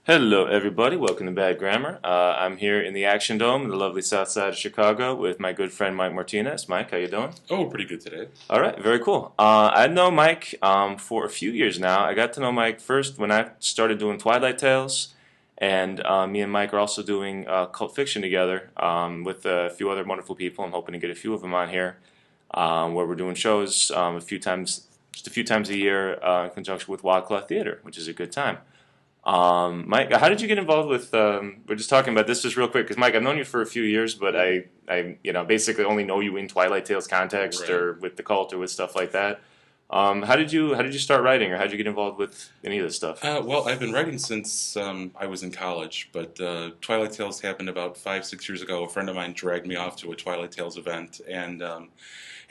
Hello, everybody. Welcome to Bad Grammar. I'm here in the Action Dome in the lovely South Side of Chicago with my good friend Mike Martinez. Mike, how you doing? Oh, pretty good today. All right, very cool. I know Mike for a few years now. I got to know Mike first when I started doing Twilight Tales, and me and Mike are also doing cult fiction together with a few other wonderful people. I'm hoping to get a few of them on here, where we're doing shows just a few times a year in conjunction with Wadclaw Theater, which is a good time. Mike, how did you get involved with? We're just talking about this just real quick because Mike, I've known you for a few years, but basically only know you in Twilight Tales context Right. or with the cult or with stuff like that. How did you start writing, or how did you get involved with any of this stuff? Well, I've been writing since I was in college, but Twilight Tales happened about 5, 6 years ago. A friend of mine dragged me off to a Twilight Tales event, and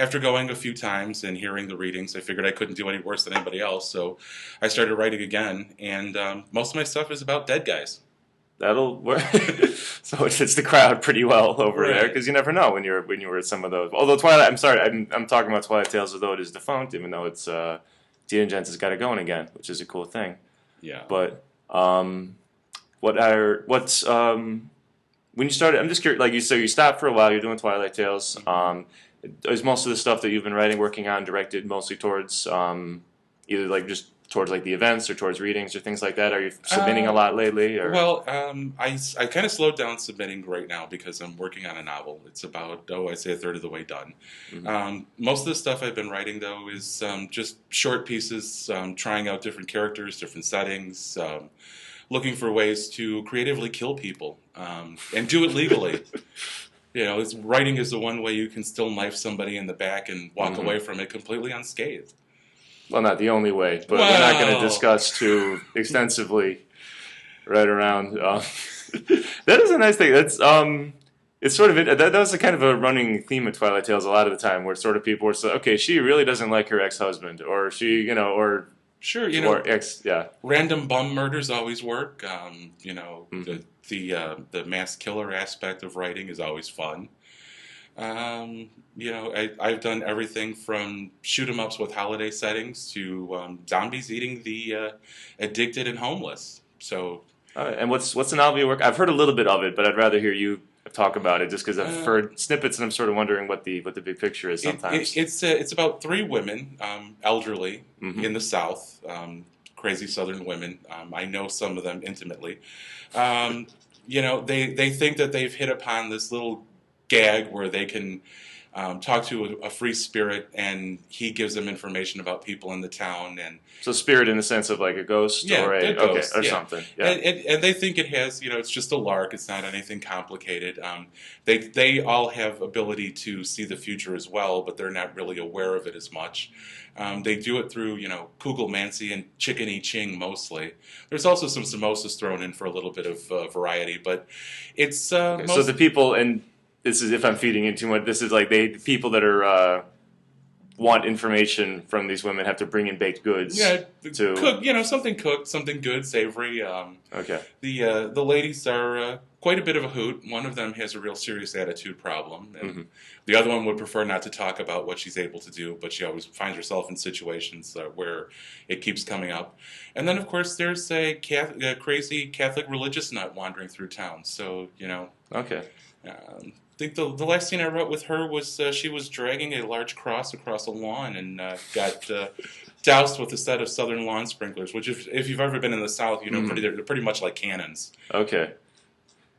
after going a few times and hearing the readings, I figured I couldn't do any worse than anybody else, so I started writing again, and most of my stuff is about dead guys. That'll work. So it fits the crowd pretty well over there Right. because you never know when you were at some of those. Although Twilight, I'm sorry, I'm talking about Twilight Tales as though it is defunct, even though it's Tia and Jens has got it going again, which is a cool thing. Yeah. But what's when you started? I'm just curious. Like you stopped for a while. You're doing Twilight Tales. Is most of the stuff that you've been working on, directed mostly towards either like just towards like the events or towards readings or things like that? Are you submitting a Uh, lot lately? Or I kind of slowed down submitting right now because I'm working on a novel. It's about, I'd say a third of the way done. Mhm. Most of the stuff I've been writing, though, is just short pieces, trying out different characters, different settings, looking for ways to creatively kill people and do it legally. Writing is the one way you can still knife somebody in the back and walk Mhm. away from it completely unscathed. Well, not the only way, but we're not going to Well, discuss too extensively right around. That is a nice thing. That's it's sort of that was a kind of a running theme in Twilight Tales a lot of the time, where sort of people were so okay, she really doesn't like her ex-husband, or she, sure, or ex, yeah. random bum murders always work. Hmm. The mass killer aspect of writing is always fun. I've done everything from shoot 'em ups with holiday settings to zombies eating the addicted and homeless. So, All right. And what's the novel you work? I've heard a little bit of it, but I'd rather hear you talk about it, just because I've uh, heard snippets and I'm sort of wondering what the big picture is sometimes. it's about three women, elderly Hmm. in the South, crazy Southern women. I know some of them intimately. Um, they think that they've hit upon this little gag where they can talk to a free spirit, and he gives them information about people in the town, and So spirit in the sense of like a ghost yeah, or a a okay ghost, or yeah. something. Yeah. And they think it has, it's just a lark. It's not anything complicated. They all have ability to see the future as well, but they're not really aware of it as much. They do it through, Kugelmancy and Chicken I Ching mostly. There's also some samosas thrown in for a little bit of variety, but it's Okay. So the people, and this is if I'm feeding in too much. This is like the people that are want information from these women have to bring in baked goods yeah, to. cook, something cooked, something good, savory. Okay. The ladies are quite a bit of a hoot. One of them has a real serious attitude problem, and Hmm. the other one would prefer not to talk about what she's able to do, but she always finds herself in situations where it keeps coming up. And then, of course, there's a crazy Catholic religious nut wandering through town. So, Okay. I think the last scene I wrote with her was she was dragging a large cross across a lawn and got doused with a set of southern lawn sprinklers, which if you've ever been in the South, Hmm. they're pretty much like cannons. Okay.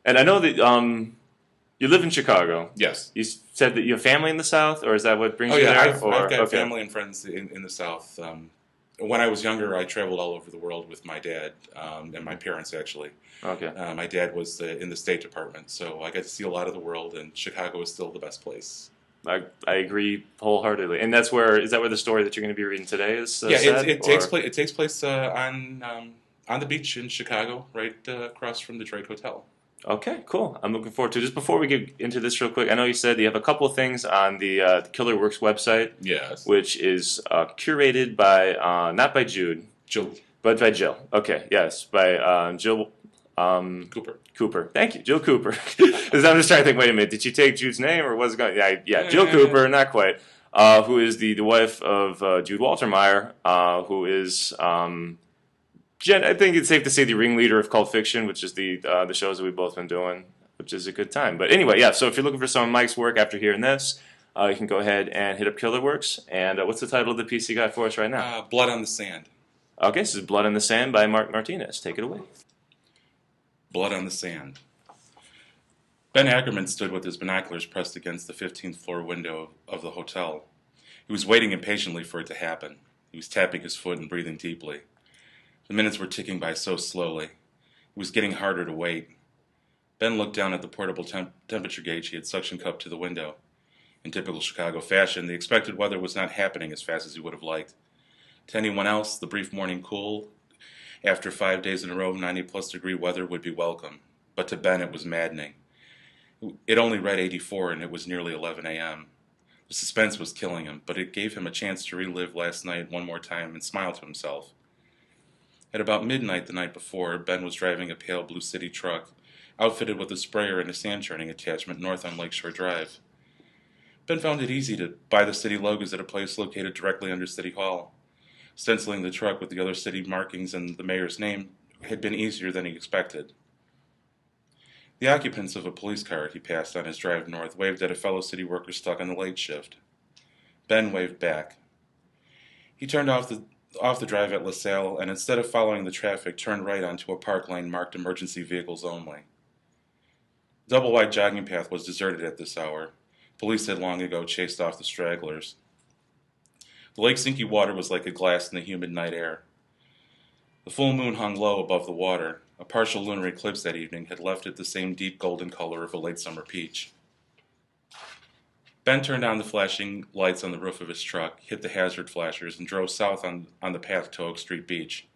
And I know that you live in Chicago. Yes. You said that you have family in the South, or is that what brings Oh you yeah, there? I've Or got okay. family and friends in the South. When I was younger, I traveled all over the world with my dad and my parents actually. Okay. My dad was in the State Department, so I got to see a lot of the world, and Chicago is still the best place. I agree wholeheartedly. And is that where the story that you're going to be reading today is Yeah, set? Or it takes place on the beach in Chicago, right across from the Drake Hotel. okay, cool. I'm looking forward to it. Just before we get into this real quick, I know you said you have a couple of things on the Killer Works website, Yes, which is curated by not by Jude, Jill but by Jill. Okay, yes, by Jill Cooper. Cooper. Thank you, Jill Cooper. 'Cause I'm just trying to think. Wait a minute, did she take Jude's name, or was it going? Yeah, Jill Eh, Cooper. Not quite. Who is the wife of Jude Waltermeyer, who is Jen, I think it's safe to say the ringleader of cult fiction, which is the shows that we've both been doing, which is a good time. But anyway, yeah. So if you're looking for some of Mike's work after hearing this, you can go ahead and hit up Killerworks. And what's the title of the piece you got for us right now? Blood on the Sand. Okay, this is Blood in the Sand by Mark Martinez. Take it away. Blood on the Sand. Ben Ackerman stood with his binoculars pressed against the 15th floor window of the hotel. He was waiting impatiently for it to happen. He was tapping his foot and breathing deeply. The minutes were ticking by so slowly. It was getting harder to wait. Ben looked down at the portable temperature gauge he had suction cupped to the window. In typical Chicago fashion, the expected weather was not happening as fast as he would have liked. To anyone else, the brief morning cool after 5 days in a row of 90-plus degree weather would be welcome. But to Ben, it was maddening. It only read 84, and it was nearly 11 a.m. The suspense was killing him, but it gave him a chance to relive last night one more time and smile to himself. At about midnight the night before, Ben was driving a pale blue city truck, outfitted with a sprayer and a sand churning attachment north on Lakeshore Drive. Ben found it easy to buy the city logos at a place located directly under City Hall. Stenciling the truck with the other city markings and the mayor's name had been easier than he expected. The occupants of a police car he passed on his drive north waved at a fellow city worker stuck on the late shift. Ben waved back. He turned off the drive at LaSalle and instead of following the traffic turned right onto a park lane marked emergency vehicles only. The double-wide jogging path was deserted at this hour. Police had long ago chased off the stragglers. The lake's inky water was like a glass in the humid night air. The full moon hung low above the water. A partial lunar eclipse that evening had left it the same deep golden color of a late summer peach. Ben turned on the flashing lights on the roof of his truck, hit the hazard flashers, and drove south on the path to Oak Street Beach.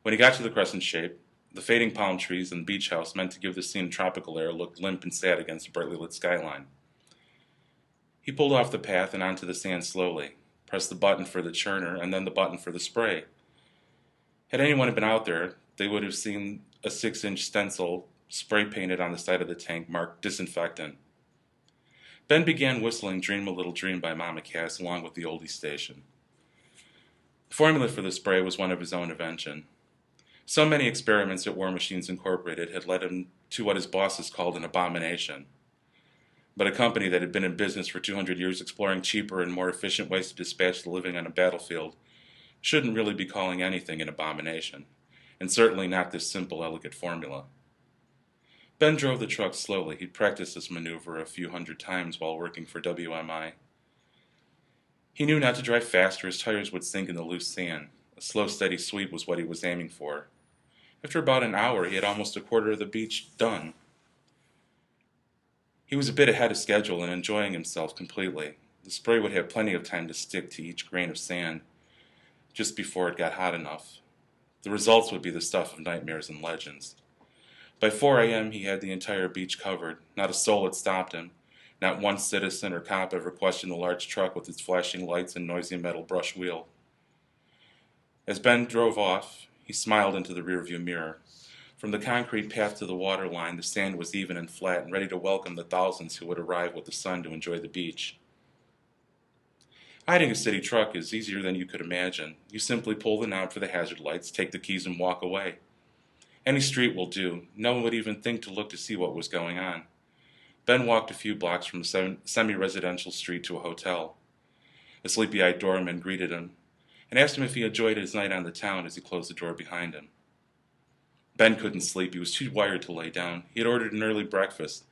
When he got to the crescent shape, the fading palm trees and beach house meant to give the scene tropical air looked limp and sad against the brightly lit skyline. He pulled off the path and onto the sand slowly, pressed the button for the churner and then the button for the spray. Had anyone been out there, they would have seen a 6-inch stencil spray painted on the side of the tank marked disinfectant. Ben began whistling Dream a Little Dream by Mama Cass along with the oldie station. The formula for the spray was one of his own invention. So many experiments at War Machines Incorporated had led him to what his bosses called an abomination. But a company that had been in business for 200 years exploring cheaper and more efficient ways to dispatch the living on a battlefield shouldn't really be calling anything an abomination, and certainly not this simple, elegant formula. Ben drove the truck slowly. He'd practiced this maneuver a few hundred times while working for WMI. He knew not to drive fast or his tires would sink in the loose sand. A slow, steady sweep was what he was aiming for. After about an hour, he had almost a quarter of the beach done. He was a bit ahead of schedule and enjoying himself completely. The spray would have plenty of time to stick to each grain of sand just before it got hot enough. The results would be the stuff of nightmares and legends. By 4 a.m. he had the entire beach covered. Not a soul had stopped him. Not one citizen or cop ever questioned the large truck with its flashing lights and noisy metal brush wheel. As Ben drove off, he smiled into the rearview mirror. From the concrete path to the water line, the sand was even and flat and ready to welcome the thousands who would arrive with the sun to enjoy the beach. Hiding a city truck is easier than you could imagine. You simply pull the knob for the hazard lights, take the keys, and walk away. Any street will do. No one would even think to look to see what was going on. Ben walked a few blocks from a semi-residential street to a hotel. A sleepy-eyed doorman greeted him and asked him if he enjoyed his night on the town as he closed the door behind him. Ben couldn't sleep. He was too wired to lay down. He had ordered an early breakfast.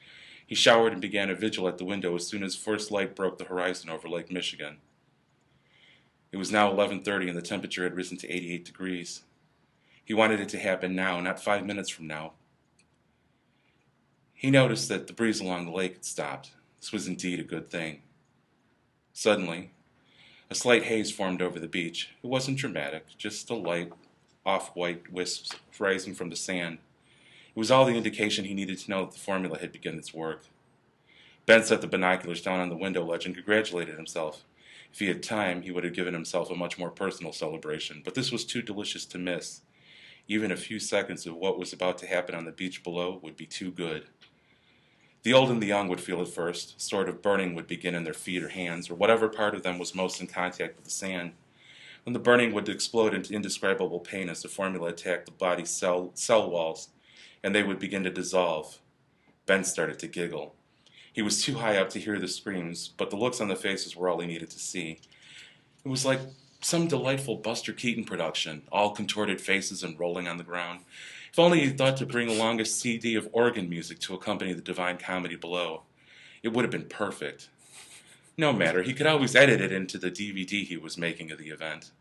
He showered and began a vigil at the window as soon as first light broke the horizon over Lake Michigan. It was now 11:30 and the temperature had risen to 88 degrees. He wanted it to happen now, not 5 minutes from now. He noticed that the breeze along the lake had stopped. This was indeed a good thing. Suddenly, a slight haze formed over the beach. It wasn't dramatic, just a light, off-white wisps rising from the sand. It was all the indication he needed to know that the formula had begun its work. Ben set the binoculars down on the window ledge and congratulated himself. If he had time, he would have given himself a much more personal celebration, but this was too delicious to miss. Even a few seconds of what was about to happen on the beach below would be too good. The old and the young would feel it first. A sort of burning would begin in their feet or hands, or whatever part of them was most in contact with the sand. when the burning would explode into indescribable pain as the formula attacked the body's cell walls, and they would begin to dissolve. Ben started to giggle. He was too high up to hear the screams, but the looks on the faces were all he needed to see. It was like some delightful Buster Keaton production, all contorted faces and rolling on the ground. If only he'd thought to bring along a CD of organ music to accompany the divine comedy below. It would have been perfect. No matter, he could always edit it into the DVD he was making of the event.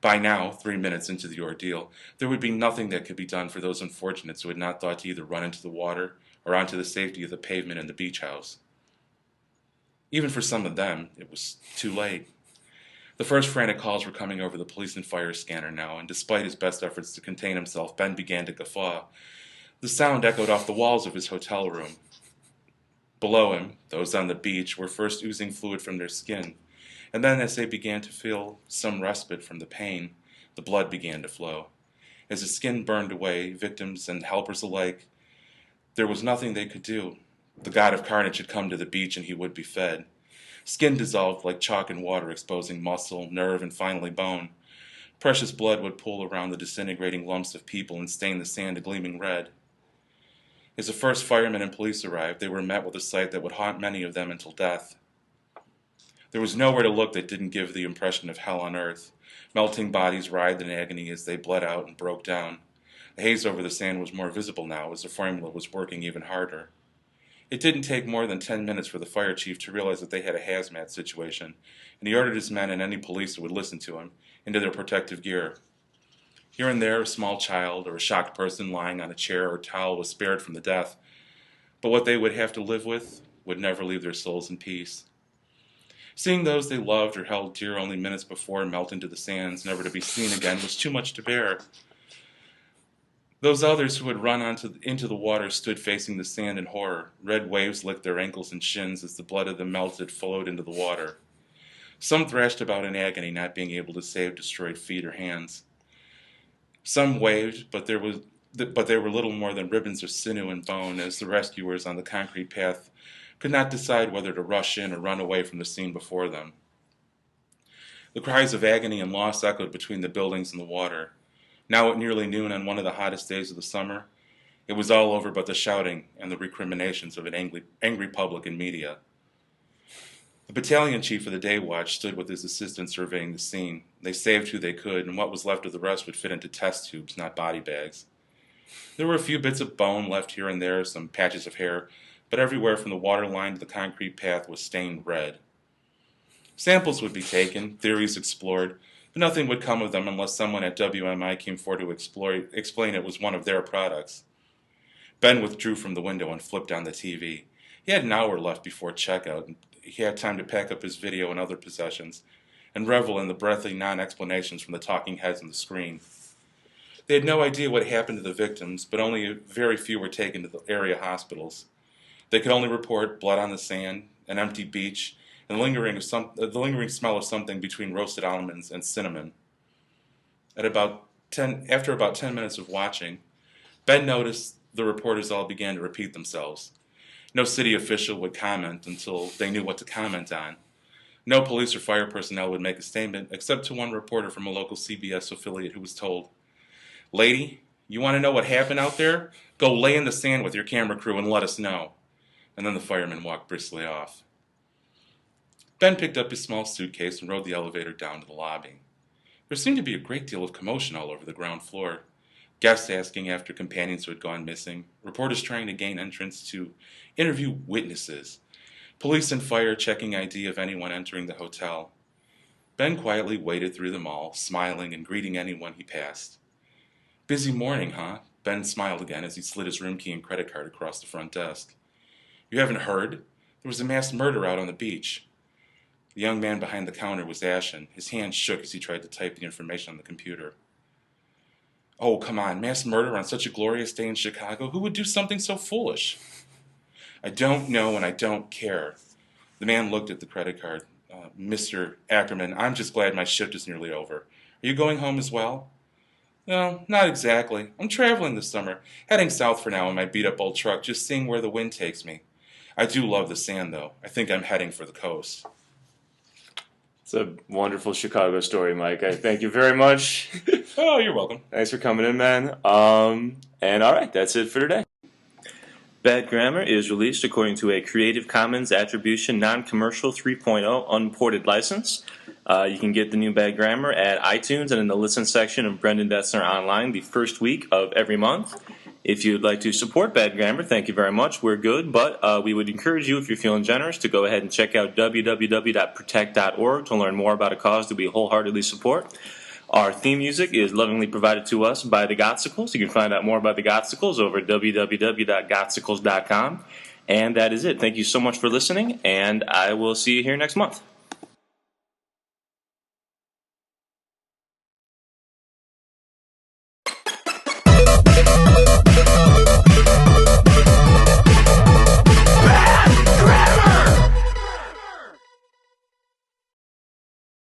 By now, 3 minutes into the ordeal, there would be nothing that could be done for those unfortunates who had not thought to either run into the water or onto the safety of the pavement in the beach house. Even for some of them, it was too late. The first frantic calls were coming over the police and fire scanner now, and despite his best efforts to contain himself, Ben began to guffaw. The sound echoed off the walls of his hotel room. Below him, those on the beach were first oozing fluid from their skin, and then as they began to feel some respite from the pain, the blood began to flow. As the skin burned away, victims and helpers alike, there was nothing they could do. The god of carnage had come to the beach and he would be fed. Skin dissolved like chalk in water, exposing muscle, nerve, and finally bone. Precious blood would pool around the disintegrating lumps of people and stain the sand a gleaming red. As the first firemen and police arrived, they were met with a sight that would haunt many of them until death. There was nowhere to look that didn't give the impression of hell on earth. Melting bodies writhed in agony as they bled out and broke down. The haze over the sand was more visible now as the formula was working even harder. It didn't take more than 10 minutes for the fire chief to realize that they had a hazmat situation, and he ordered his men and any police who would listen to him into their protective gear. Here and there, a small child or a shocked person lying on a chair or towel was spared from the death, but what they would have to live with would never leave their souls in peace. Seeing those they loved or held dear only minutes before melt into the sands, never to be seen again, was too much to bear. Those others who had run into the water stood facing the sand in horror. Red waves licked their ankles and shins as the blood of the melted flowed into the water. Some thrashed about in agony, not being able to save destroyed feet or hands. Some waved, but they were little more than ribbons of sinew and bone, as the rescuers on the concrete path could not decide whether to rush in or run away from the scene before them. The cries of agony and loss echoed between the buildings and the water. Now at nearly noon on one of the hottest days of the summer, it was all over but the shouting and the recriminations of an angry public and media. The battalion chief of the day watch stood with his assistant surveying the scene. They saved who they could, and what was left of the rest would fit into test tubes, not body bags. There were a few bits of bone left here and there, some patches of hair, but everywhere from the water line to the concrete path was stained red. Samples would be taken, theories explored, but nothing would come of them unless someone at WMI came forward to explain it was one of their products. Ben withdrew from the window and flipped on the TV. He had an hour left before checkout, and he had time to pack up his video and other possessions and revel in the breathy non-explanations from the talking heads on the screen. They had no idea what happened to the victims, but only very few were taken to the area hospitals. They could only report blood on the sand, an empty beach, and the lingering smell of something between roasted almonds and cinnamon. After about 10 minutes of watching, Ben noticed the reporters all began to repeat themselves. No city official would comment until they knew what to comment on. No police or fire personnel would make a statement, except to one reporter from a local CBS affiliate who was told, "Lady, you want to know what happened out there? Go lay in the sand with your camera crew and let us know." And then the fireman walked briskly off. Ben picked up his small suitcase and rode the elevator down to the lobby. There seemed to be a great deal of commotion all over the ground floor. Guests asking after companions who had gone missing, reporters trying to gain entrance to interview witnesses, police and fire checking ID of anyone entering the hotel. Ben quietly waded through them all, smiling and greeting anyone he passed. "Busy morning, huh?" Ben smiled again as he slid his room key and credit card across the front desk. "You haven't heard? There was a mass murder out on the beach." The young man behind the counter was ashen. His hands shook as he tried to type the information on the computer. "Oh, come on, mass murder on such a glorious day in Chicago? Who would do something so foolish?" "I don't know and I don't care." The man looked at the credit card. "Mr. Ackerman, I'm just glad my shift is nearly over. Are you going home as well?" "No, not exactly. I'm traveling this summer. Heading south for now in my beat-up old truck, just seeing where the wind takes me. I do love the sand, though. I think I'm heading for the coast." It's a wonderful Chicago story, Mike. I thank you very much. Oh, you're welcome. Thanks for coming in, man. And all right, that's it for today. Bad Grammar is released according to a Creative Commons Attribution Non-Commercial 3.0 unported license. You can get the new Bad Grammar at iTunes and in the Listen section of Brendan Dessner Online the first week of every month. If you'd like to support Bad Grammar, thank you very much. We're good, but we would encourage you, if you're feeling generous, to go ahead and check out www.protect.org to learn more about a cause that we wholeheartedly support. Our theme music is lovingly provided to us by the Gotsicles. You can find out more about the Gotsicles over at www.gotsicles.com. And that is it. Thank you so much for listening, and I will see you here next month.